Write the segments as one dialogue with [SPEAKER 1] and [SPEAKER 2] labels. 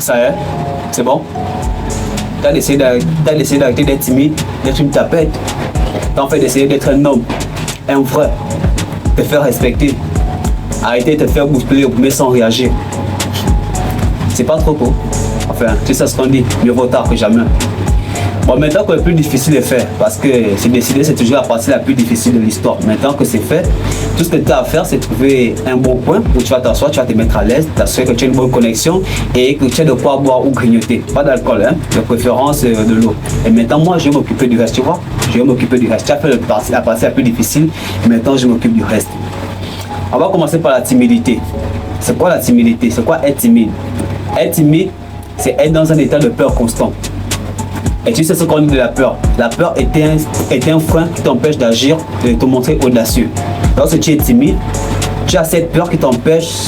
[SPEAKER 1] Ça y est, c'est bon. T'as décidé d'arrêter d'être timide, d'être une tapette. T'as en fait d'essayer d'être un homme, un vrai, te faire respecter. Arrêter de te faire bousculer au premier sans réagir. C'est pas trop tôt. Enfin, c'est ça ce qu'on dit, mieux vaut tard que jamais. Bon, maintenant que le plus difficile est fait, parce que c'est décidé, c'est toujours la partie la plus difficile de l'histoire. Maintenant que c'est fait, tout ce que tu as à faire, c'est trouver un bon point où tu vas t'asseoir, tu vas te mettre à l'aise, t'assurer que tu as une bonne connexion et que tu as de quoi boire ou grignoter. Pas d'alcool, hein, de préférence de l'eau. Et maintenant, moi, je vais m'occuper du reste, tu vois. Je vais m'occuper du reste. Tu as fait la partie la plus difficile, et maintenant, je m'occupe du reste. On va commencer par la timidité. C'est quoi la timidité? C'est quoi être timide? Être timide, c'est être dans un état de peur constant. Et tu sais ce qu'on dit de la peur? La peur est un frein qui t'empêche d'agir et de te montrer audacieux. Lorsque tu es timide, tu as cette peur qui t'empêche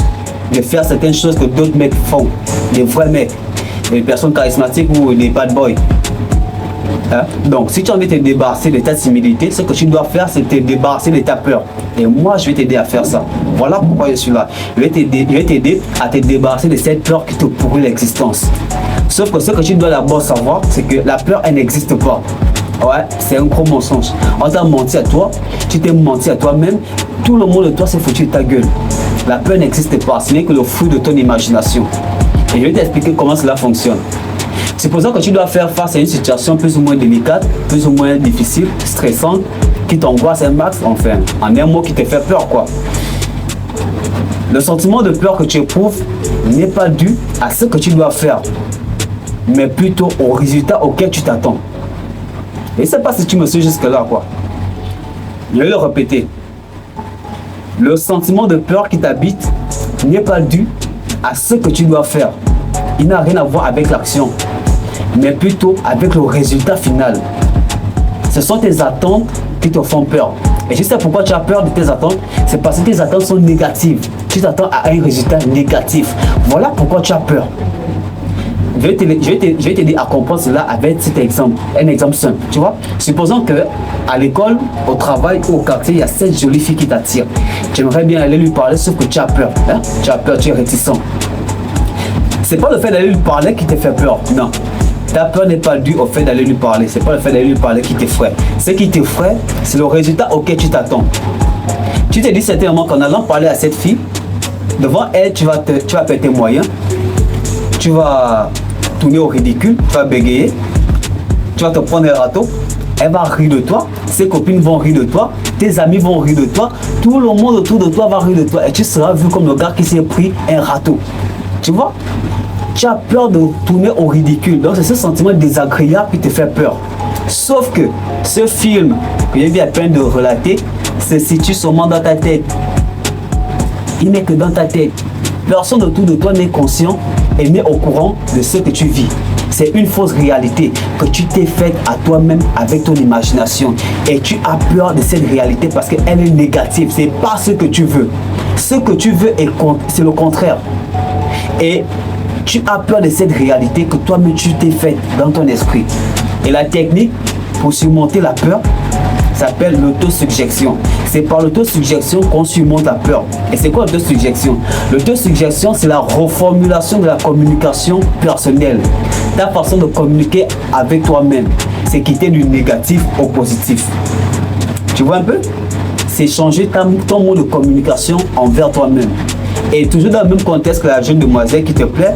[SPEAKER 1] de faire certaines choses que d'autres mecs font. Des vrais mecs, des personnes charismatiques ou des bad boys. Hein? Donc, si tu as envie de te débarrasser de ta timidité, ce que tu dois faire, c'est te débarrasser de ta peur. Et moi, je vais t'aider à faire ça. Voilà pourquoi je suis là. Je vais t'aider à te débarrasser de cette peur qui te pourrit l'existence. Sauf que ce que tu dois d'abord savoir, c'est que la peur, elle n'existe pas. Ouais, c'est un gros mensonge. On t'a menti à toi, tu t'es menti à toi-même, tout le monde de toi s'est foutu de ta gueule. La peur n'existe pas, ce n'est que le fruit de ton imagination. Et je vais t'expliquer comment cela fonctionne. Supposons que tu dois faire face à une situation plus ou moins délicate, plus ou moins difficile, stressante, qui t'angoisse un max, enfin, en un mot qui te fait peur, quoi. Le sentiment de peur que tu éprouves n'est pas dû à ce que tu dois faire, mais plutôt au résultat auquel tu t'attends. Et je ne sais pas si tu me suis jusque-là, quoi. Je vais le répéter. Le sentiment de peur qui t'habite n'est pas dû à ce que tu dois faire. Il n'a rien à voir avec l'action, mais plutôt avec le résultat final. Ce sont tes attentes qui te font peur. Et je sais pourquoi tu as peur de tes attentes. C'est parce que tes attentes sont négatives. Tu t'attends à un résultat négatif. Voilà pourquoi tu as peur. Je vais t'aider à comprendre cela avec cet exemple. Un exemple simple. Tu vois, supposons que à l'école, au travail ou au quartier, il y a cette jolie fille qui t'attire. Tu aimerais bien aller lui parler, sauf que tu as peur. Hein? Tu as peur, tu es réticent. C'est pas le fait d'aller lui parler qui te fait peur. Non. Ta peur n'est pas due au fait d'aller lui parler. C'est pas le fait d'aller lui parler qui t'effraie. Ce qui t'effraie, c'est le résultat auquel tu t'attends. Tu te dis certainement qu'en allant parler à cette fille, devant elle, tu vas perdre tes moyens. Tu vas tourner au ridicule, tu vas bégayer. Tu vas te prendre un râteau. Elle va rire de toi. Ses copines vont rire de toi. Tes amis vont rire de toi. Tout le monde autour de toi va rire de toi. Et tu seras vu comme le gars qui s'est pris un râteau. Tu vois? Tu as peur de tourner au ridicule. Donc c'est ce sentiment désagréable qui te fait peur. Sauf que ce film que j'ai à peine de relater se situe seulement dans ta tête. Il n'est que dans ta tête. Personne autour de toi n'est conscient et n'est au courant de ce que tu vis. C'est une fausse réalité que tu t'es faite à toi-même avec ton imagination. Et tu as peur de cette réalité parce qu'elle est négative. C'est pas ce que tu veux. Ce que tu veux, c'est le contraire. Et tu as peur de cette réalité que toi-même tu t'es faite dans ton esprit. Et la technique pour surmonter la peur s'appelle l'autosuggestion. C'est par l'autosuggestion qu'on surmonte la peur. Et c'est quoi l'autosuggestion? L'autosuggestion, c'est la reformulation de la communication personnelle. Ta façon de communiquer avec toi-même, c'est quitter du négatif au positif. Tu vois un peu? C'est changer ton mode de communication envers toi-même. Et toujours dans le même contexte que la jeune demoiselle qui te plaît,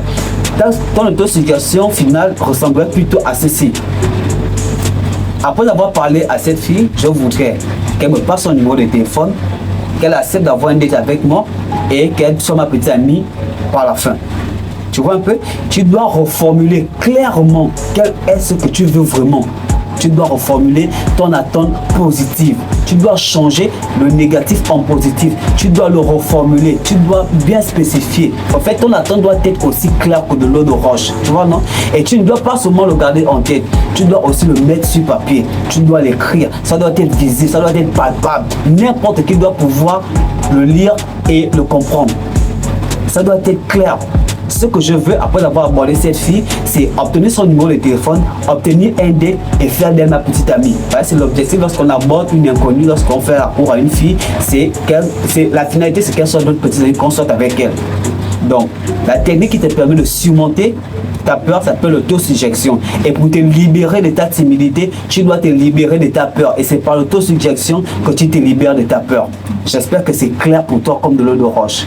[SPEAKER 1] ton autosuggestion finale ressemblerait plutôt à ceci. Après avoir parlé à cette fille, je voudrais qu'elle me passe son numéro de téléphone, qu'elle accepte d'avoir un date avec moi et qu'elle soit ma petite amie par la fin. Tu vois un peu? Tu dois reformuler clairement quel est ce que tu veux vraiment. Tu dois reformuler ton attente positive. Tu dois changer le négatif en positif. Tu dois le reformuler. Tu dois bien spécifier. En fait, ton attente doit être aussi claire que de l'eau de roche. Tu vois, non? Et tu ne dois pas seulement le garder en tête. Tu dois aussi le mettre sur papier. Tu dois l'écrire. Ça doit être visible. Ça doit être palpable. N'importe qui doit pouvoir le lire et le comprendre. Ça doit être clair. Ce que je veux après avoir abordé cette fille, c'est obtenir son numéro de téléphone, obtenir un date et faire d'elle ma petite amie. Voilà, c'est l'objectif lorsqu'on aborde une inconnue, lorsqu'on fait la cour à une fille, la finalité c'est qu'elle soit notre petite amie, qu'on sorte avec elle. Donc, la technique qui te permet de surmonter ta peur s'appelle l'autosuggestion. Et pour te libérer de ta timidité, tu dois te libérer de ta peur. Et c'est par l'autosuggestion que tu te libères de ta peur. J'espère que c'est clair pour toi comme de l'eau de roche.